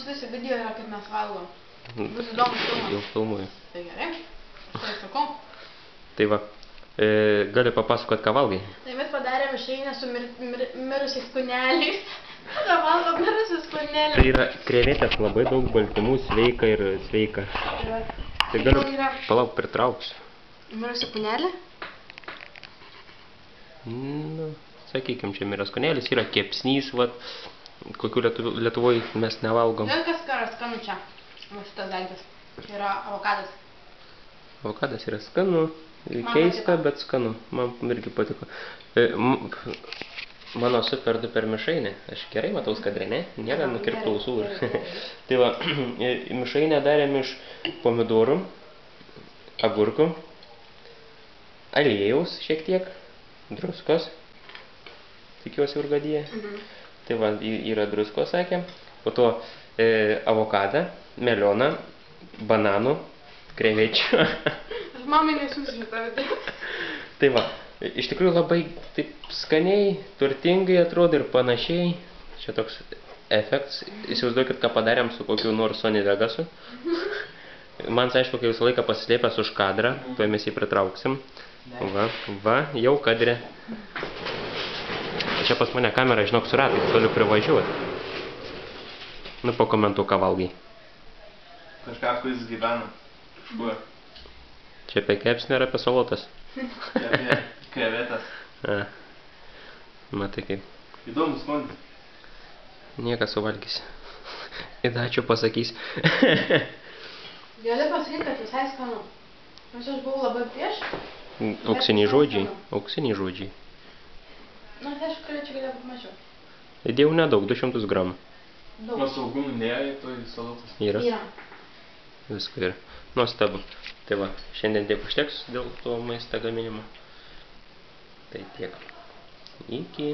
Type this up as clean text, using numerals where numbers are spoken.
Visi video yra, kaip mes valgom. Bus įdomus filmas. Jau filmuoju. Tai gerai. Tai sakau. Tai va, gali papasakot, ką valgai? Tai mes padarėm mišrainę su mirusiais kūneliais. Ką valgom mirusius kūnelius. Tai yra krevetės, labai daug baltymų, sveika ir sveika. Tai galiu, palauk, pritrauksiu. Mirusi kūnelį? Nu, sakykim, čia miras kūnelis, yra kepsnys, vat, kokių Lietuvoje mes nevalgom. Žinai, kas yra skanu čia? Va šitas daiktas. Yra avokadas. Avokadas yra skanu, keista, bet skanu. Man irgi patiko. Mano super duper mišrainė. Aš gerai matau skadrę, ne? Nėra nukirptų ausų. Tai va, mišrainę darėm iš pomidorų, agurkų, aliejaus šiek tiek, druskos. Tikiuosi urgadyje. Tai va, yra druskos, sakė. Po to avokadą, melioną, bananų, krevečių. Aš mamai nesiūsiu šitą video. Tai va, iš tikrųjų labai taip skaniai, turtingai atrodo ir panašiai. Čia toks efektas. Įsivaizduokit, ką padarėm su kokiu nors Sony Vegasu. Man aišku, kai visą laiką pasislėpęs už kadrą, tuoj mes jį pritrauksim. Va, jau kadre. Čia pas mane kamera, žinok, su ratais, galiu privažiuoti. Nu, pakomentuok, ką valgai. Kažką, kuris gyvena. Škuo. Čia apie kepsnį ar apie salotas? Apie krevetas. Matai kaip. Įdomus skonis. Niekas suvalgys. Ir ačiū pasakys. Gali pasakyti, kad visai skanu. Aš buvau labai prieš. Auksiniai žodžiai. Auksiniai žodžiai. Na, tai aš čia galėjau pamačiau. Įdėjau nedaug, 200 gramų. Daug. O saugumų nėra, toj salotas. Yra. Yra. Viską yra. Nuostabu. Tai va, šiandien tiek užteks dėl to maisto gaminimo. Tai tiek. Iki.